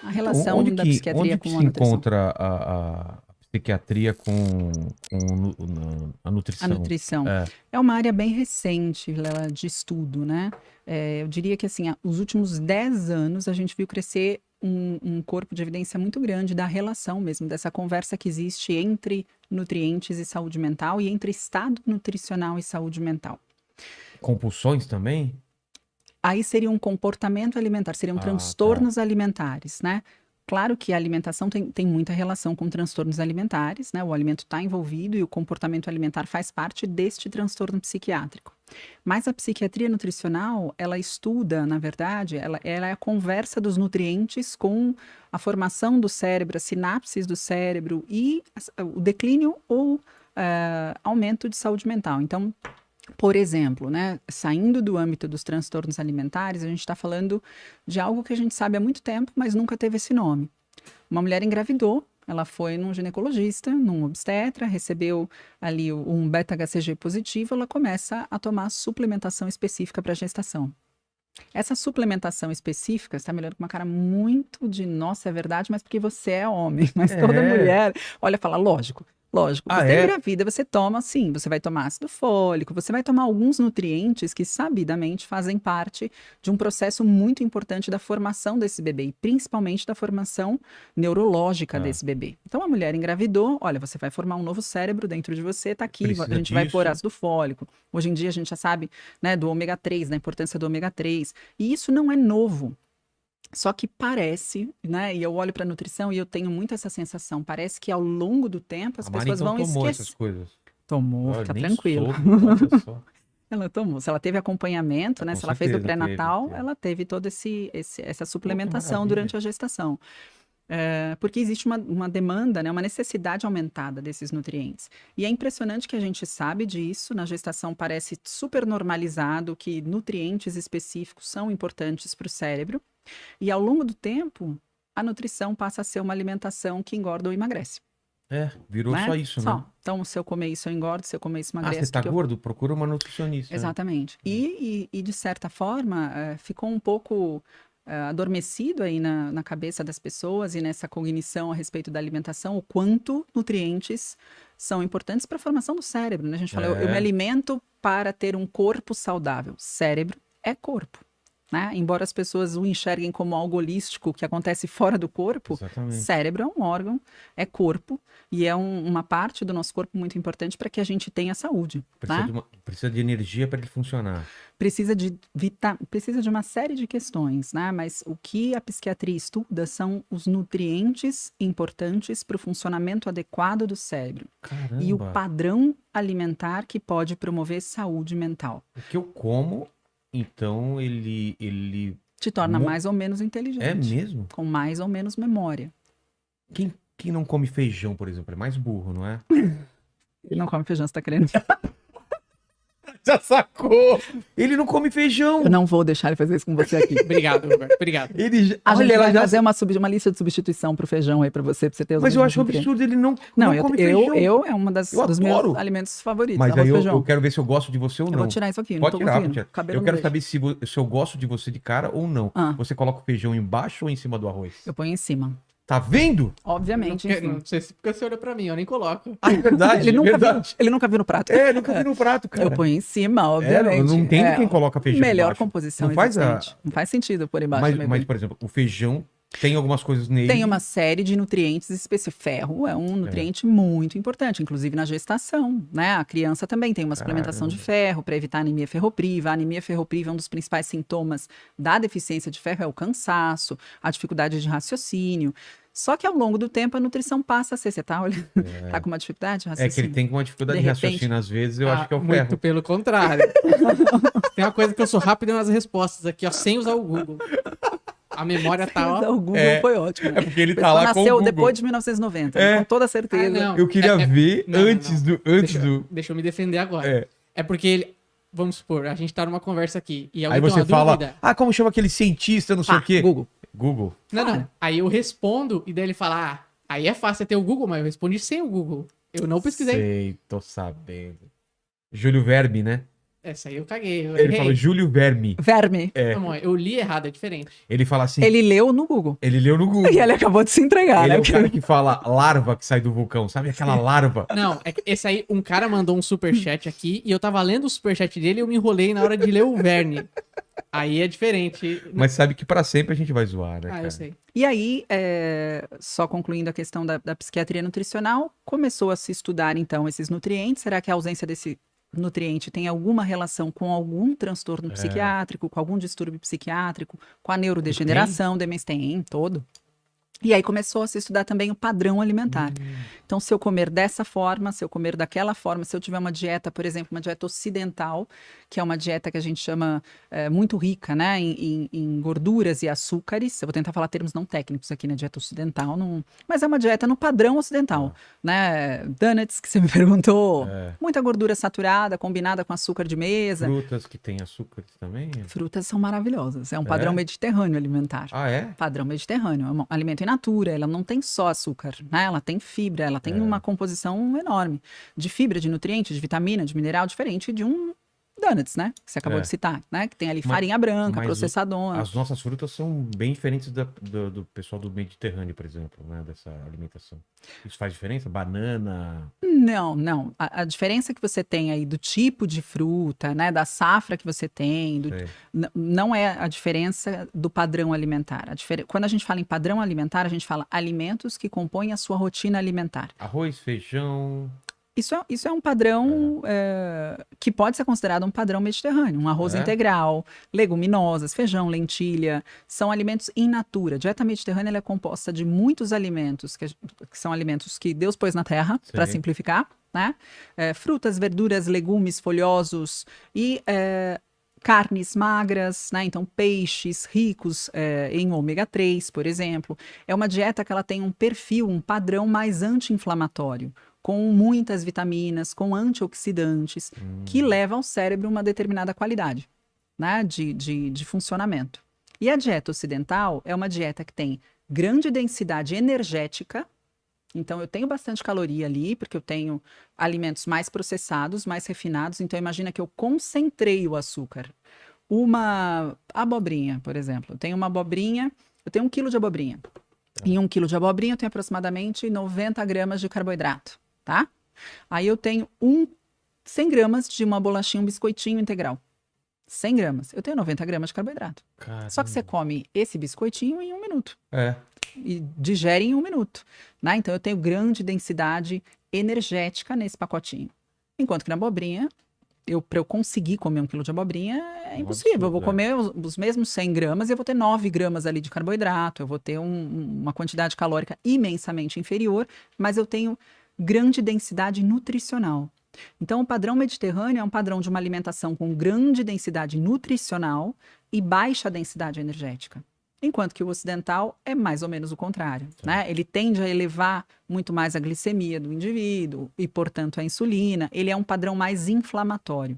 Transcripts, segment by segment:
a Então, relação da psiquiatria onde com que a se nutrição. encontra a psiquiatria a A nutrição? nutrição É, é uma área bem recente, Lela, de estudo, né? Eu diria que, assim, os últimos 10 anos a gente viu crescer um corpo de evidência muito grande da relação mesmo, dessa conversa que existe entre nutrientes e saúde mental e entre estado nutricional e saúde mental. compulsões também? Aí seria um comportamento alimentar, seriam Ah, tá. transtornos alimentares, né? Claro que a alimentação tem muita relação com transtornos alimentares, né? O alimento está envolvido e o comportamento alimentar faz parte deste transtorno psiquiátrico. Mas a psiquiatria nutricional, ela estuda, na verdade, ela é a conversa dos nutrientes com a formação do cérebro, as sinapses do cérebro e o declínio ou aumento de saúde mental. Então, por exemplo, né, saindo do âmbito dos transtornos alimentares, a gente está falando de algo que a gente sabe há muito tempo, mas nunca teve esse nome. Uma mulher engravidou, ela foi num ginecologista, num obstetra, recebeu ali um beta-HCG positivo, ela começa a tomar suplementação específica para gestação. Essa suplementação específica, você está me olhando com uma cara muito de nossa, é verdade, mas porque você é homem. Mas toda É. mulher, olha, fala, lógico, lógico. Ah, Você é? engravida, você toma, sim, você vai tomar ácido fólico, você vai tomar alguns nutrientes que sabidamente fazem parte de um processo muito importante da formação desse bebê, e principalmente da formação neurológica Ah, desse bebê. Então a mulher engravidou, olha, você vai formar um novo cérebro dentro de você, tá aqui, a precisa gente vai pôr disso. ácido fólico. Hoje em dia a gente já sabe, né, do ômega 3, da importância do ômega 3. E isso não é novo. Só que parece, né? E eu olho para a nutrição e eu tenho muito essa sensação. Parece que ao longo do tempo as A Mari pessoas então vão tomou essas esquecer. coisas. Tomou, Ah, eu fica nem tranquilo. soube, olha só. Ela tomou. Se ela teve acompanhamento, Ah, né? com Se ela fez do certeza, teve, pré-natal, teve. ela teve toda essa Pô, que suplementação maravilha. durante a gestação. Porque existe uma demanda, né, uma necessidade aumentada desses nutrientes. E é impressionante que a gente sabe disso, na gestação parece super normalizado que nutrientes específicos são importantes para o cérebro, e ao longo do tempo, a nutrição passa a ser uma alimentação que engorda ou emagrece, É, virou né? só isso, né? Só. Então, se eu comer isso, eu engordo, se eu comer isso, Ah, você emagrece, tá porque eu... gordo? Procura uma nutricionista, né? Exatamente. E de certa forma, ficou um pouco adormecido aí na cabeça das pessoas e nessa cognição a respeito da alimentação, o quanto nutrientes são importantes para a formação do cérebro, né? A gente fala, eu me É, alimento para ter um corpo saudável. Cérebro é corpo. Né? Embora as pessoas o enxerguem como algo holístico que acontece fora do corpo, exatamente. cérebro é um órgão, é corpo, e é uma parte do nosso corpo muito importante para que a gente tenha saúde. Né? Precisa de energia para ele funcionar. Precisa de uma série de questões, né? Mas o que a psiquiatria estuda são os nutrientes importantes para o funcionamento adequado do cérebro e o Caramba, padrão alimentar que pode promover saúde mental. o que eu como, então ele Te torna mu- mais ou menos é inteligente, mesmo? com mais ou menos memória. Quem não come feijão, por exemplo, é mais burro, não é? Ele não come feijão, você tá querendo? Já sacou? Ele não come feijão. Eu não vou deixar ele fazer isso com você aqui. Obrigado, Roberto. Obrigado. A gente ela vai já. fazer uma lista de substituição pro feijão aí pra você ter os Mas eu mesmos acho um nutrientes. absurdo, ele não Não, come feijão. eu é uma Eu dos meus adoro. alimentos favoritos, Mas arroz aí e eu feijão. quero ver se eu gosto de você ou Eu não. vou tirar isso aqui, não Pode tô tirar, conseguindo. pode tirar. Cabelo Eu não quero deixa. saber se eu gosto de você de cara ou não. Ah. Você coloca o feijão embaixo ou em cima do arroz? Eu ponho em cima. Tá vendo? Obviamente, em cima. Não sei se porque você olha pra mim, eu nem coloco. Ah, é verdade, Ele nunca, verdade. ele nunca viu no prato. É, nunca vi no prato, cara. Eu ponho em cima, É, obviamente. eu não entendo quem coloca feijão Melhor embaixo. composição Não faz existente. Não faz sentido por embaixo. Mas, meu mas, bem. por exemplo, o feijão tem algumas coisas nele. Tem uma série de nutrientes específicos. Ferro é um nutriente muito importante, inclusive na gestação, né? A criança também tem uma suplementação de ferro para evitar anemia ferropriva. A anemia ferropriva é um dos principais sintomas da deficiência de ferro, é o cansaço, a dificuldade de raciocínio. Só que ao longo do tempo a nutrição passa a ser, você tá olhando, tá com uma dificuldade de É raciocínio? que ele tem uma dificuldade de, De repente- raciocínio às vezes, eu acho que é o Muito ferro. pelo contrário. Tem uma coisa que eu sou rápido nas respostas aqui, ó, sem usar o Google. A memória tá, ó. O Google É, foi ótimo. É porque ele A tá pessoa lá com o nasceu Google. depois de 1990, É. com toda certeza. Ah, não. Eu queria ver não, antes não. do... Antes do... Deixa eu me defender agora. É. É porque ele. Vamos supor, a gente tá numa conversa aqui e Aí alguém tem você uma fala, dúvida. como chama aquele cientista, não sei Pá, o quê. Google. Google. Não, não. Fala. Aí eu respondo e daí ele fala: aí é fácil ter o Google, mas eu respondi sem o Google. Eu não pesquisei. Sei, tô sabendo. Júlio Verbe, né? Essa aí eu caguei. Eu Ele errei. falou Júlio Verme. Verme. Não, eu li errado, é diferente. Ele fala assim, Ele leu no Google. ele leu no Google. E ele acabou de se entregar, Ele né? é o cara que fala larva que sai do vulcão, sabe aquela larva? Não, é que esse aí, um cara mandou um superchat aqui e eu tava lendo o superchat dele e eu me enrolei na hora de ler o Verne. Aí é diferente. Mas sabe que pra sempre a gente vai zoar, né, Ah, cara? eu sei. E aí, só concluindo a questão da psiquiatria nutricional, começou a se estudar, então, esses nutrientes. Será que a ausência desse nutriente tem alguma relação com algum transtorno psiquiátrico, com algum distúrbio psiquiátrico, com a neurodegeneração, demência? Tem, todo. E aí começou a se estudar também o padrão alimentar. Então, se eu comer dessa forma, se eu comer daquela forma, se eu tiver uma dieta, por exemplo, uma dieta ocidental, que é uma dieta que a gente chama muito rica, né, em gorduras e açúcares. Eu vou tentar falar termos não técnicos aqui, né, dieta ocidental, mas é uma dieta no padrão ocidental, né? Donuts, que você me perguntou, muita gordura saturada, combinada com açúcar de mesa. Frutas que tem açúcar também? Frutas são maravilhosas. É um padrão mediterrâneo alimentar. Ah, é? Padrão mediterrâneo. É um alimento in natura. Ela não tem só açúcar, né? Ela tem fibra, ela tem uma composição enorme de fibra, de nutrientes, de vitamina, de mineral, diferente de um donuts, né? Que você acabou de citar, né? Que tem ali farinha branca, processadona. As nossas frutas são bem diferentes do pessoal do Mediterrâneo, por exemplo, né? Dessa alimentação. Isso faz diferença? Banana? Não. A diferença que você tem aí do tipo de fruta, né? Da safra que você tem, não é a diferença do padrão alimentar. Quando a gente fala em padrão alimentar, a gente fala alimentos que compõem a sua rotina alimentar. Arroz, feijão... Isso é um padrão que pode ser considerado um padrão mediterrâneo. Um arroz integral, leguminosas, feijão, lentilha, são alimentos in natura. A dieta mediterrânea ela é composta de muitos alimentos, que são alimentos que Deus pôs na terra, para simplificar, né? Frutas, verduras, legumes, folhosos e carnes magras, né? Então peixes ricos em ômega 3, por exemplo. É uma dieta que ela tem um perfil, um padrão mais anti-inflamatório, com muitas vitaminas, com antioxidantes, que leva ao cérebro uma determinada qualidade, né, de funcionamento. E a dieta ocidental é uma dieta que tem grande densidade energética, então eu tenho bastante caloria ali, porque eu tenho alimentos mais processados, mais refinados, então imagina que eu concentrei o açúcar. Uma abobrinha, por exemplo, eu tenho 1 quilo de abobrinha. Em 1 quilo de abobrinha eu tenho aproximadamente 90 gramas de carboidrato. Tá? Aí eu tenho 100 gramas de uma bolachinha, um biscoitinho integral. 100 gramas. Eu tenho 90 gramas de carboidrato. Caramba. Só que você come esse biscoitinho em 1 minuto. E digere em 1 minuto. Né? Então eu tenho grande densidade energética nesse pacotinho. Enquanto que na abobrinha, para eu conseguir comer 1 quilo de abobrinha, é impossível. absurdo, Eu vou comer os mesmos 100 gramas e eu vou ter 9 gramas ali de carboidrato. Eu vou ter uma quantidade calórica imensamente inferior, mas eu tenho grande densidade nutricional. Então, o padrão mediterrâneo é um padrão de uma alimentação com grande densidade nutricional e baixa densidade energética. Enquanto que o ocidental é mais ou menos o contrário, né? Ele tende a elevar muito mais a glicemia do indivíduo e, portanto, a insulina. Ele é um padrão mais inflamatório.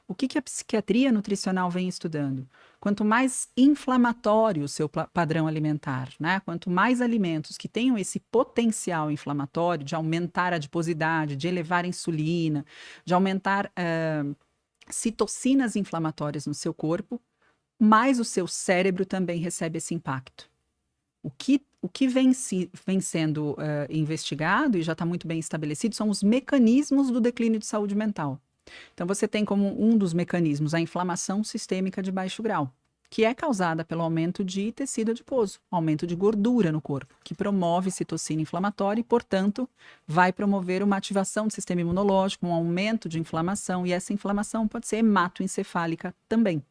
O que a psiquiatria nutricional vem estudando? Quanto mais inflamatório o seu padrão alimentar, né? Quanto mais alimentos que tenham esse potencial inflamatório de aumentar a adiposidade, de elevar a insulina, de aumentar citocinas inflamatórias no seu corpo, mais o seu cérebro também recebe esse impacto. O que vem sendo investigado e já está muito bem estabelecido são os mecanismos do declínio de saúde mental. Então, você tem como um dos mecanismos a inflamação sistêmica de baixo grau, que é causada pelo aumento de tecido adiposo, aumento de gordura no corpo, que promove citocina inflamatória e, portanto, vai promover uma ativação do sistema imunológico, um aumento de inflamação, e essa inflamação pode ser hematoencefálica também.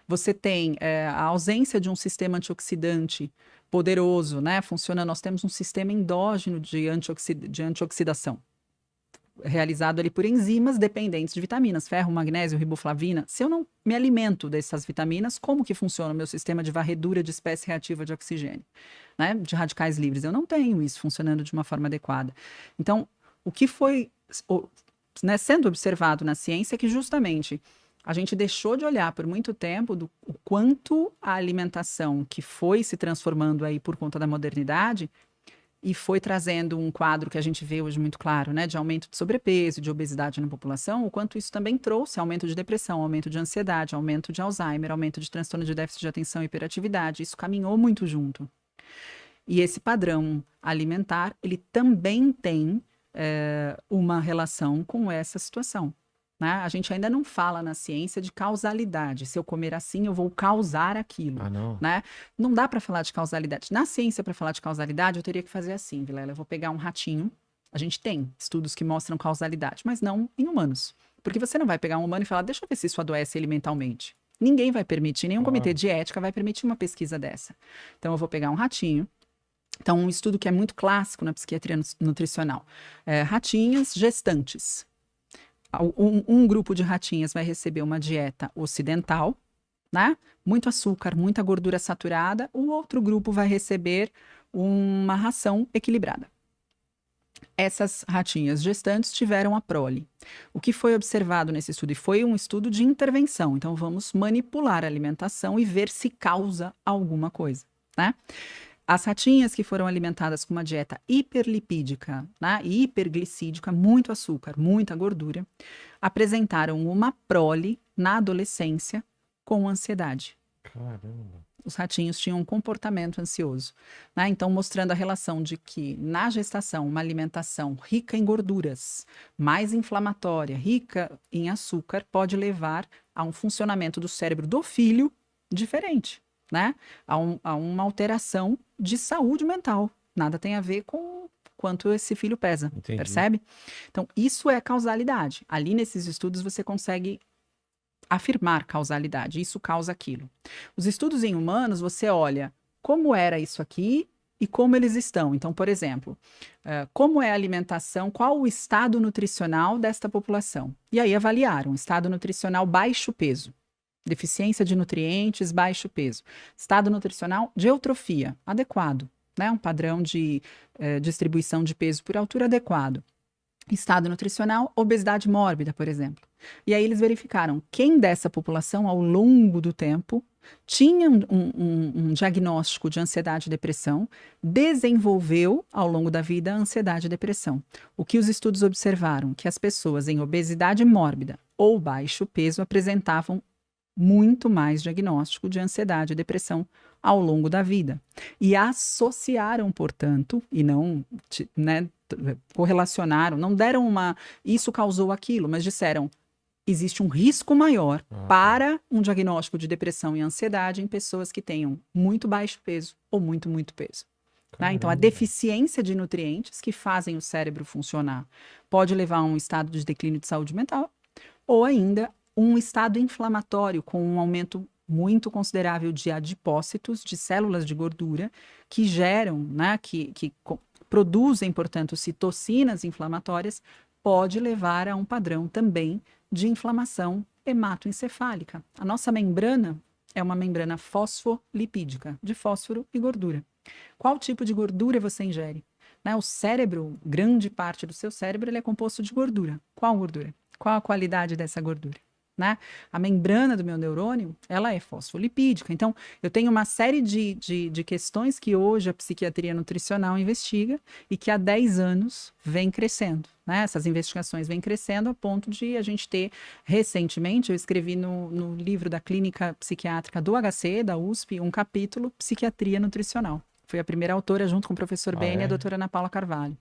Você tem a ausência de um sistema antioxidante poderoso, né, funcionando. Nós temos um sistema endógeno de antioxidação, realizado ali por enzimas dependentes de vitaminas, ferro, magnésio, riboflavina. Se eu não me alimento dessas vitaminas, como que funciona o meu sistema de varredura de espécie reativa de oxigênio, né, de radicais livres? Eu não tenho isso funcionando de uma forma adequada. Então, o que foi sendo observado na ciência é que justamente a gente deixou de olhar por muito tempo o quanto a alimentação que foi se transformando aí por conta da modernidade e foi trazendo um quadro que a gente vê hoje muito claro, né, de aumento de sobrepeso, de obesidade na população, o quanto isso também trouxe aumento de depressão, aumento de ansiedade, aumento de Alzheimer, aumento de transtorno de déficit de atenção e hiperatividade. Isso caminhou muito junto. E esse padrão alimentar, ele também tem uma relação com essa situação. Né? A gente ainda não fala na ciência de causalidade. Se eu comer assim, eu vou causar aquilo. Ah, não. Né? Não dá para falar de causalidade. Na ciência, para falar de causalidade, eu teria que fazer assim, Vilela. Eu vou pegar um ratinho. A gente tem estudos que mostram causalidade, mas não em humanos. Porque você não vai pegar um humano e falar, deixa eu ver se isso adoece ele mentalmente. Ninguém vai permitir, nenhum comitê de ética vai permitir uma pesquisa dessa. Então, eu vou pegar um ratinho. Então, um estudo que é muito clássico na psiquiatria nutricional. Ratinhas gestantes. Um grupo de ratinhas vai receber uma dieta ocidental, né? Muito açúcar, muita gordura saturada. O outro grupo vai receber uma ração equilibrada. Essas ratinhas gestantes tiveram a prole. O que foi observado nesse estudo? E foi um estudo de intervenção. Então, vamos manipular a alimentação e ver se causa alguma coisa, né? As ratinhas que foram alimentadas com uma dieta hiperlipídica, né, e hiperglicídica, muito açúcar, muita gordura, apresentaram uma prole na adolescência com ansiedade. Caramba. Os ratinhos tinham um comportamento ansioso, né? Então, mostrando a relação de que na gestação, uma alimentação rica em gorduras, mais inflamatória, rica em açúcar, pode levar a um funcionamento do cérebro do filho diferente. Né? A uma alteração de saúde mental. Nada tem a ver com quanto esse filho pesa, Entendi. percebe? Então, isso é causalidade. Ali nesses estudos você consegue afirmar causalidade, isso causa aquilo. Os estudos em humanos, você olha como era isso aqui e como eles estão. Então, por exemplo, como é a alimentação, qual o estado nutricional desta população? E aí avaliaram, estado nutricional baixo peso. Deficiência de nutrientes, baixo peso. Estado nutricional de eutrofia, adequado, né? Um padrão de distribuição de peso por altura adequado. Estado nutricional, obesidade mórbida, por exemplo. E aí eles verificaram quem dessa população, ao longo do tempo, tinha um diagnóstico de ansiedade e depressão, desenvolveu, ao longo da vida, a ansiedade e depressão. O que os estudos observaram? Que as pessoas em obesidade mórbida ou baixo peso apresentavam muito mais diagnóstico de ansiedade e depressão ao longo da vida. E associaram, portanto, e não, né, correlacionaram, não deram isso causou aquilo, mas disseram, existe um risco maior para um diagnóstico de depressão e ansiedade em pessoas que tenham muito baixo peso ou muito peso. Né? Então, a deficiência de nutrientes que fazem o cérebro funcionar pode levar a um estado de declínio de saúde mental ou ainda um estado inflamatório com um aumento muito considerável de adipócitos, de células de gordura, que geram, né, que produzem, portanto, citocinas inflamatórias, pode levar a um padrão também de inflamação hematoencefálica. A nossa membrana é uma membrana fosfolipídica, de fósforo e gordura. Qual tipo de gordura você ingere? Né, o cérebro, grande parte do seu cérebro, ele é composto de gordura. Qual gordura? Qual a qualidade dessa gordura? Né? A membrana do meu neurônio, ela é fosfolipídica. Então, eu tenho uma série de questões que hoje a psiquiatria nutricional investiga e que há 10 anos vem crescendo. Né? Essas investigações vêm crescendo a ponto de a gente ter, recentemente, eu escrevi no livro da Clínica Psiquiátrica do HC, da USP, um capítulo Psiquiatria Nutricional. Fui a primeira autora, junto com o professor Ben e a doutora Ana Paula Carvalho.